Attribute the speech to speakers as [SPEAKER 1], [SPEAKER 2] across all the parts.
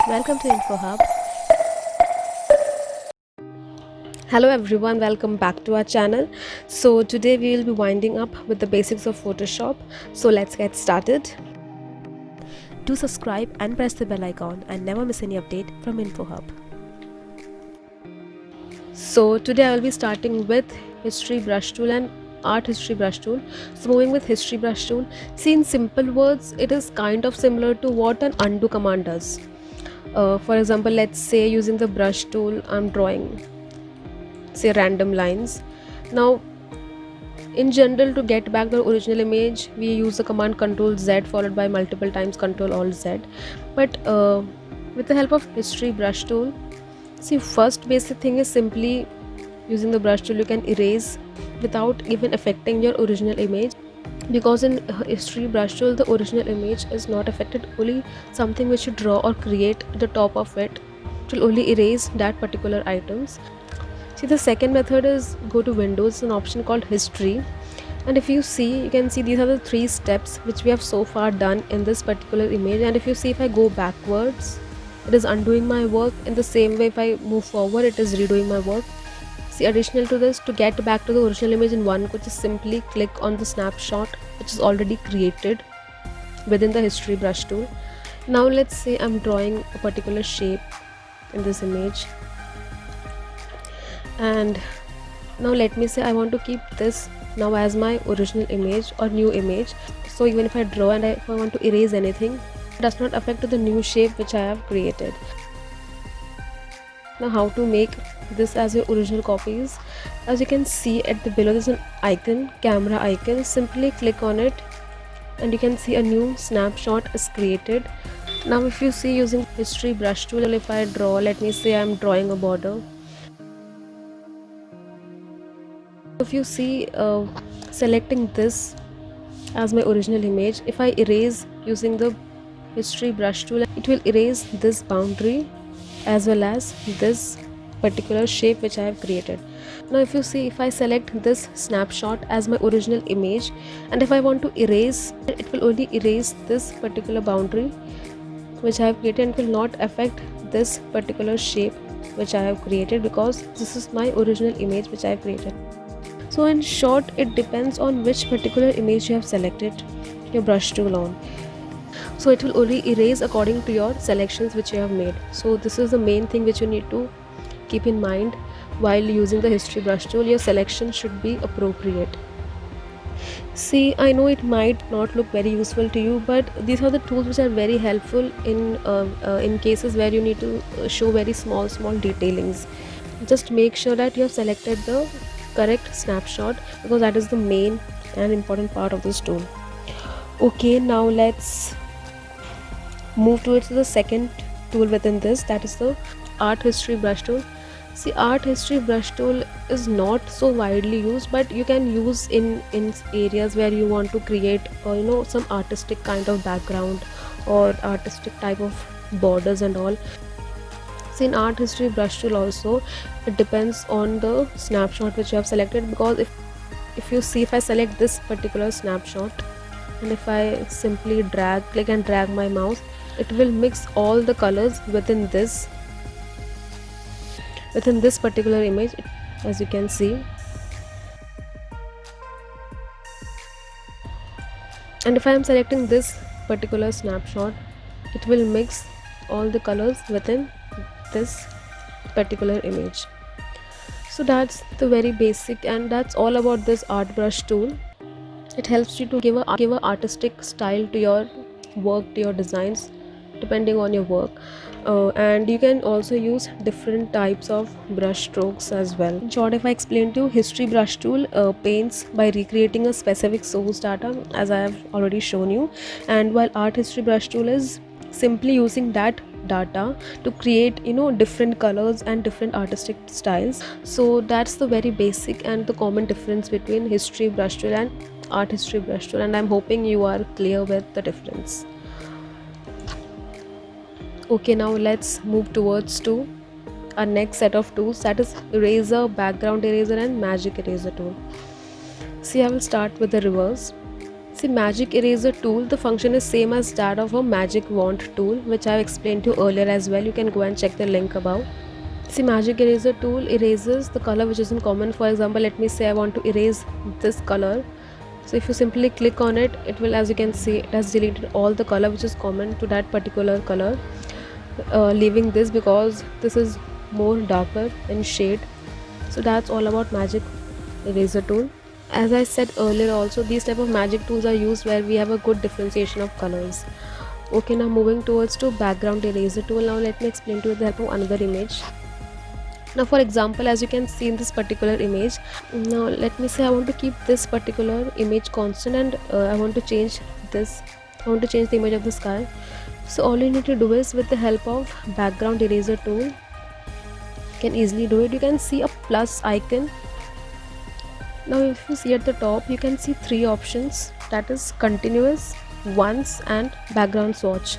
[SPEAKER 1] Welcome to InfoHub. Hello everyone, welcome back to our channel. So today we will be winding up with the basics of Photoshop. So let's get started. Do subscribe and press the bell icon and never miss any update from InfoHub. So today I will be starting with History Brush Tool and Art History Brush Tool. So moving with History Brush Tool, see, in simple words it is kind of similar to what an undo command does. For example, let's say using the brush tool I'm drawing say random lines. Now in general, to get back the original image we use the command Ctrl Z followed by multiple times Ctrl Alt Z, but with the help of History Brush Tool, see, first basic thing is simply using the brush tool you can erase without even affecting your original image, because in History Brush Tool the original image is not affected, only something which you draw or create at the top of it will only erase that particular items. See, the second method is go to Windows, an option called History, and if you see, you can see these are the 3 steps which we have so far done in this particular image. And if you see, if I go backwards it is undoing my work, in the same way if I move forward it is redoing my work. See, additional to this, to get back to the original image in one go, just simply click on the snapshot which is already created within the History Brush Tool. Now let's say I'm drawing a particular shape in this image, and now let me say I want to keep this now as my original image or new image. So even if I draw and if I want to erase anything, it does not affect to the new shape which I have created. Now how to make this as your original copies? As you can see at the below, there's an icon, camera icon. Simply click on it and you can see a new snapshot is created. Now if you see, using History Brush Tool, if I draw, let me say I'm drawing a border. If you see, selecting this as my original image, if I erase using the History Brush Tool, it will erase this boundary as well as this particular shape which I have created. Now if you see, if I select this snapshot as my original image, and if I want to erase, it will only erase this particular boundary which I have created and will not affect this particular shape which I have created, because this is my original image which I have created. So in short, it depends on which particular image you have selected your brush tool on. So it will only erase according to your selections which you have made. So this is the main thing which you need to keep in mind while using the History Brush Tool. Your selection should be appropriate. See, I know it might not look very useful to you, but these are the tools which are very helpful in cases where you need to show very small detailings. Just make sure that you have selected the correct snapshot, because that is the main and important part of this tool. Okay, now let's move towards the second tool within this, that is the Art History Brush Tool. See, Art History Brush Tool is not so widely used, but you can use in areas where you want to create some artistic kind of background or artistic type of borders and all. In Art History Brush Tool also, it depends on the snapshot which you have selected, because if you see, if I select this particular snapshot and if I simply click and drag my mouse, it will mix all the colors within this particular image, as you can see. And if I am selecting this particular snapshot, it will mix all the colors within this particular image. So that's the very basic, and that's all about this Art Brush Tool. It helps you to give a artistic style to your work, to your designs, depending on your work, and you can also use different types of brush strokes as well. In short, if I explain to you, History Brush Tool paints by recreating a specific source data, as I have already shown you, and while Art History Brush Tool is simply using that data to create different colors and different artistic styles. So that's the very basic and the common difference between History Brush Tool and Art History Brush Tool, and I'm hoping you are clear with the difference. Okay, now let's move towards to our next set of tools, that is Eraser, Background Eraser and Magic Eraser tool. See, I will start with the reverse. See, magic eraser tool, the function is same as that of a magic wand tool, which I have explained to you earlier as well. You can go and check the link above. See, magic eraser tool erases the color which is in common. For example, let me say I want to erase this color. So if you simply click on it, it will, as you can see, it has deleted all the color which is common to that particular color, leaving this because this is more darker in shade. So that's all about magic eraser tool. As I said earlier also, these type of magic tools are used where we have a good differentiation of colors. Okay, now moving towards to background eraser tool. Now let me explain to you the help of another image. Now for example, as you can see in this particular image, now let me say I want to keep this particular image constant, and I want to change this, I want to change the image of the sky. So all you need to do is, with the help of background eraser tool, you can easily do it. You can see a plus icon. Now if you see at the top, you can see three options, that is continuous, once and background swatch.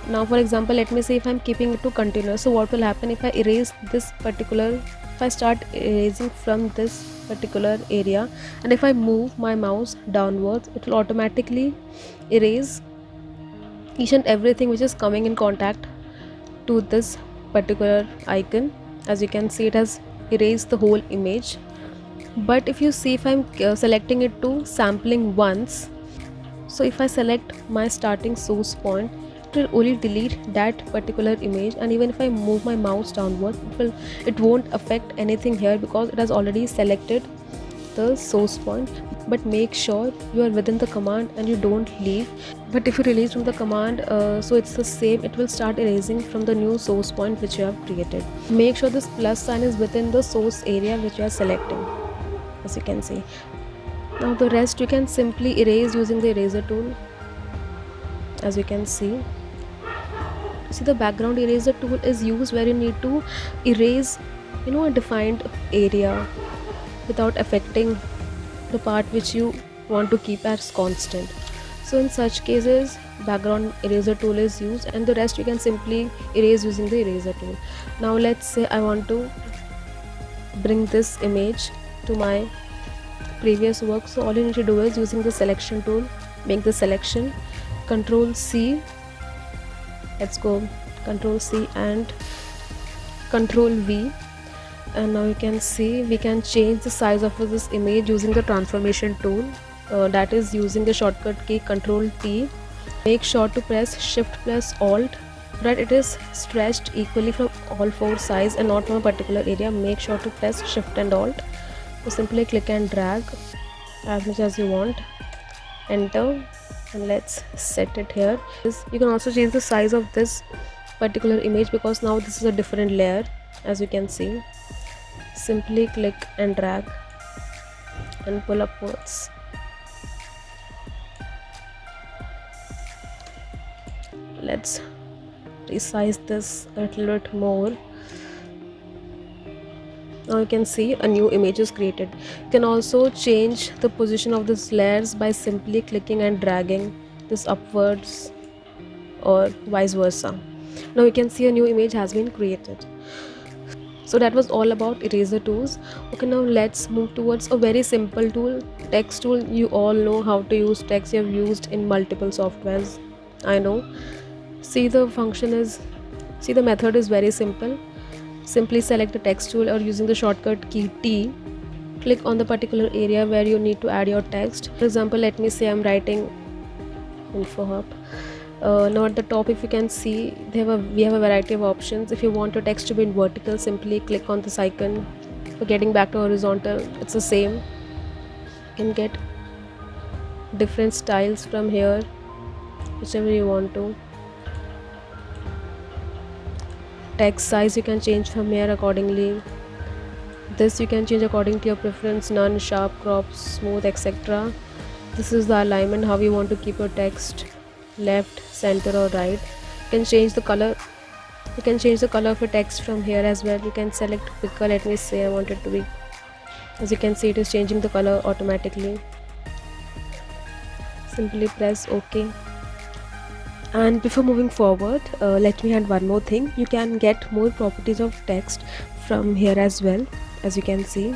[SPEAKER 1] Now for example, let me say if I'm keeping it to continuous, so what will happen if I erase this particular, if I start erasing from this particular area, and if I move my mouse downwards, it will automatically erase each and everything which is coming in contact to this particular icon. As you can see, it has erased the whole image. But if you see, if I'm selecting it to sampling once, so if I select my starting source point, it will only delete that particular image, and even if I move my mouse downward, it won't affect anything here because it has already selected the source point. But make sure you are within the command and you don't leave. But if you release from the command, so it's the same, it will start erasing from the new source point which you have created. Make sure this plus sign is within the source area which you are selecting, as you can see. Now the rest you can simply erase using the eraser tool, as you can see. See, the background eraser tool is used where you need to erase, a defined area without affecting the part which you want to keep as constant. So in such cases, background eraser tool is used, and the rest you can simply erase using the eraser tool. Now let's say I want to bring this image to my previous work. So all you need to do is, using the selection tool, make the selection, Control C, let's go Control C and Control V, and now you can see we can change the size of this image using the transformation tool, that is using the shortcut key Control T. Make sure to press Shift plus Alt so that it is stretched equally from all four sides and not from a particular area. Make sure to press Shift and Alt. So simply click and drag as much as you want, enter, and let's set it here. You can also change the size of this particular image because now this is a different layer, as you can see. Simply click and drag and pull upwards. Let's resize this a little bit more. Now you can see a new image is created. You can also change the position of these layers by simply clicking and dragging this upwards or vice versa. Now you can see a new image has been created. So that was all about eraser tools. Okay, now let's move towards a very simple tool, text tool. You all know how to use text. You have used in multiple softwares, I know. See, the method is very simple. Simply select the text tool or using the shortcut key T, click on the particular area where you need to add your text. For example, let me say I'm writing info hub. Now at the top, if you can see, we have a variety of options. If you want your text to be in vertical, simply click on this icon. For getting back to horizontal, it's the same. You can get different styles from here, whichever you want to. Text size you can change from here accordingly. This you can change according to your preference: none, sharp, crop, smooth, etc. This is the alignment, how you want to keep your text, left, center or right. You can change the color. You can change the color of your text from here as well. You can select picker. Let me say I want it to be, as you can see, it is changing the color automatically. Simply press OK. And before moving forward, let me add one more thing. You can get more properties of text from here as well, as you can see.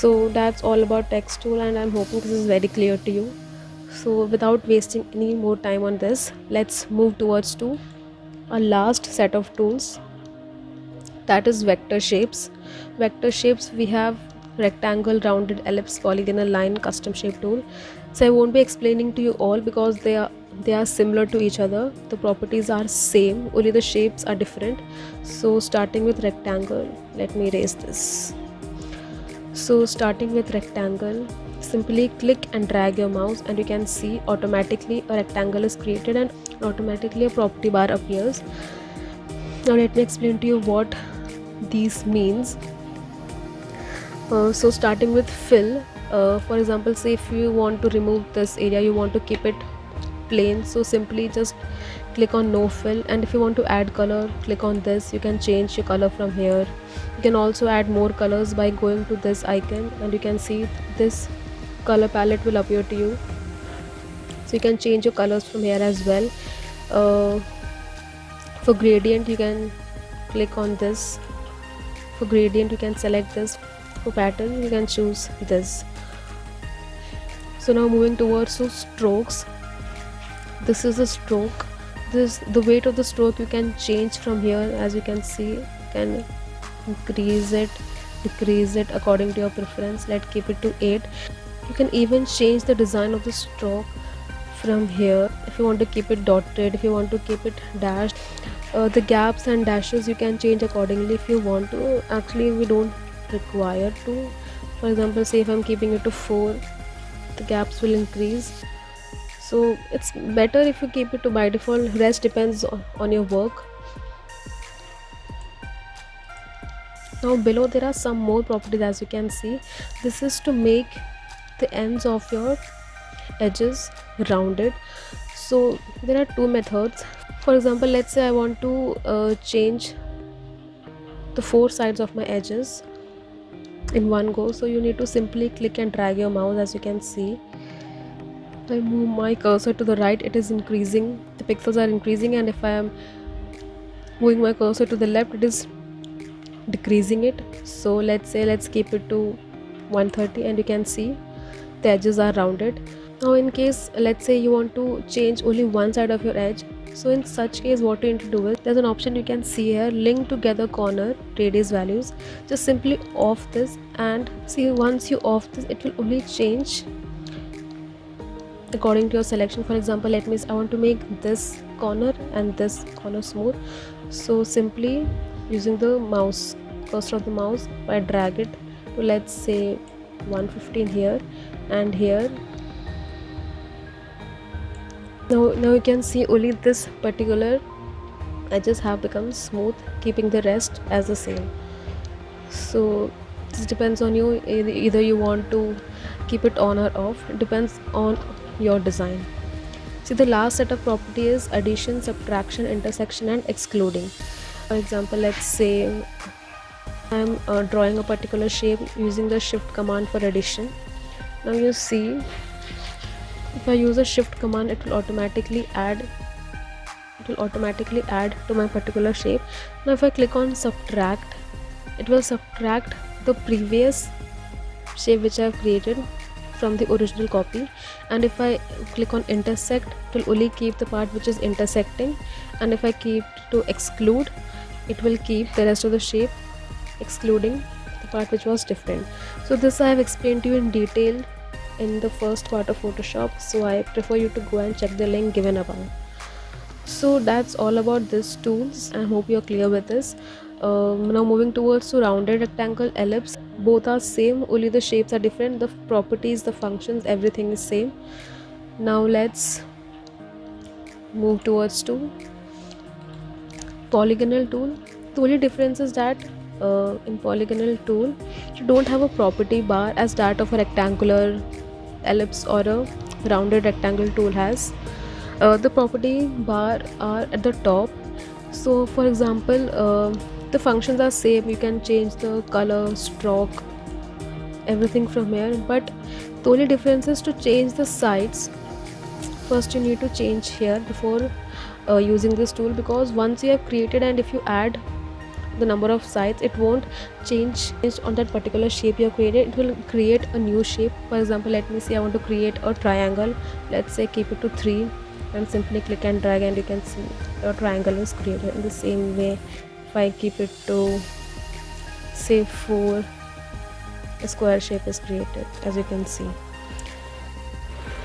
[SPEAKER 1] So that's all about text tool, and I'm hoping this is very clear to you. So without wasting any more time on this, let's move towards to our last set of tools, that is vector shapes. Vector shapes, we have rectangle, rounded, ellipse, polygonal, line, custom shape tool. So I won't be explaining to you all because they are similar to each other. The properties are same, only the shapes are different. So starting with rectangle, let me erase this. So starting with rectangle, simply click and drag your mouse and you can see automatically a rectangle is created and automatically a property bar appears. Now let me explain to you what these means. So starting with fill, for example, say if you want to remove this area, you want to keep it plain, so simply just click on no fill, and if you want to add color, click on this. You can change your color from here. You can also add more colors by going to this icon, and you can see this color palette will appear to you, so you can change your colors from here as well. For gradient, you can click on this. For gradient, you can select this. For pattern, you can choose this. So now moving towards to strokes, this is a stroke. The weight of the stroke you can change from here. As you can see, you can increase it, decrease it according to your preference. Let's keep it to 8. You can even change the design of the stroke from here. If you want to keep it dotted, if you want to keep it dashed, the gaps and dashes you can change accordingly if you want to. Actually, we don't require to. For example, say if I'm keeping it to 4, the gaps will increase. So it's better if you keep it to by default. Rest depends on your work. Now below there are some more properties. As you can see, this is to make the ends of your edges rounded. So there are two methods. For example, let's say I want to change the 4 sides of my edges in one go. So you need to simply click and drag your mouse. As you can see, I move my cursor to the right, it is increasing, the pixels are increasing, and if I am moving my cursor to the left, it is decreasing it. So let's keep it to 130, and you can see the edges are rounded. Now in case, let's say you want to change only one side of your edge, so in such case what you need to do is, there's an option you can see here, link together corner radius values. Just simply off this, and see, once you off this, it will only change according to your selection. For example, let me, I want to make this corner and this corner smooth. So simply using the mouse, cursor of the mouse, I drag it to, let's say, 115 here and here. Now you can see only this particular edges have become smooth, keeping the rest as the same. So this depends on you. Either you want to keep it on or off. It depends on your design. See, the last set of property is addition, subtraction, intersection, and excluding. For example, let's say I'm drawing a particular shape using the shift command for addition. Now you see, if I use a shift command, it will automatically add to my particular shape. Now if I click on subtract, it will subtract the previous shape which I have created from the original copy, and if I click on intersect, it will only keep the part which is intersecting, and if I keep to exclude, it will keep the rest of the shape, excluding the part which was different. So this I have explained to you in detail in the first part of Photoshop, so I prefer you to go and check the link given above. So that's all about these tools. I hope you're clear with this. Now moving towards to rounded, rectangle, ellipse, both are same, only the shapes are different. The properties, the functions, everything is same. Now let's move towards to polygonal tool. The only difference is that in polygonal tool, you don't have a property bar as that of a rectangular, ellipse, or a rounded rectangle tool has. The property bar are at the top. So for example, the functions are same. You can change the color, stroke, everything from here, but the only difference is to change the sides. First you need to change here before using this tool, because once you have created, and if you add the number of sides, it won't change on that particular shape you have created. It will create a new shape. For example, let me say I want to create a triangle. Let's say keep it to 3 and simply click and drag, and you can see a triangle is created. In the same way, if I keep it to say 4, a square shape is created, as you can see.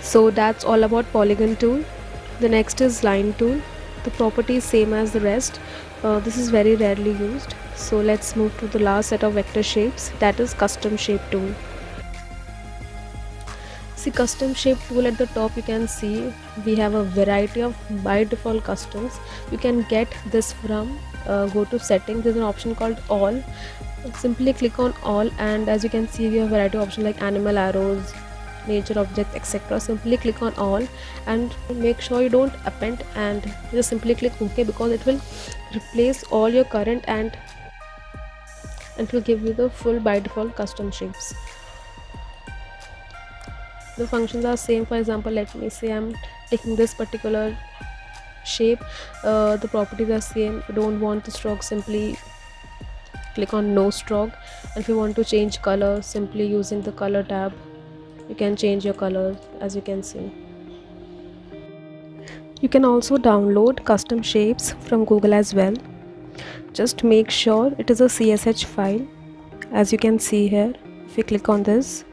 [SPEAKER 1] So that's all about polygon tool. The next is line tool. The property is same as the rest. This is very rarely used. So let's move to the last set of vector shapes, that is custom shape tool. See, custom shape tool at the top, you can see we have a variety of by default customs. You can get this from go to settings. There's an option called all. Simply click on all, and as you can see we have a variety of options like animal, arrows, nature, object, etc. Simply click on all and make sure you don't append, and just simply click OK, because it will replace all your current and it will give you the full by default custom shapes. The functions are same. For example, let me say I'm taking this particular shape. The properties are same. If you don't want the stroke, simply click on no stroke, and if you want to change color, simply using the color tab you can change your color, as you can see. You can also download custom shapes from Google as well. Just make sure it is a CSH file. As you can see here, if you click on this,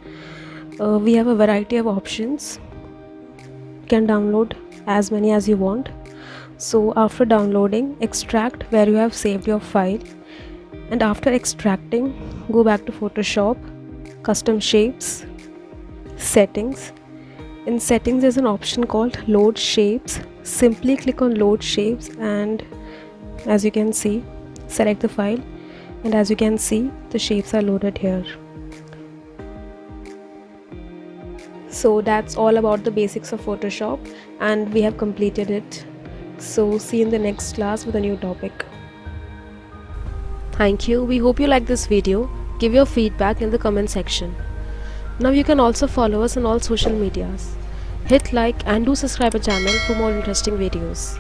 [SPEAKER 1] we have a variety of options. You can download as many as you want. So after downloading, extract where you have saved your file, and after extracting, go back to Photoshop, custom shapes, settings. In settings there's an option called load shapes. Simply click on load shapes, and as you can see, select the file, and as you can see the shapes are loaded here. So that's all about the basics of Photoshop, and we have completed it. So see you in the next class with a new topic. Thank you. We hope you like this video. Give your feedback in the comment section. Now you can also follow us on all social medias. Hit like and do subscribe our channel for more interesting videos.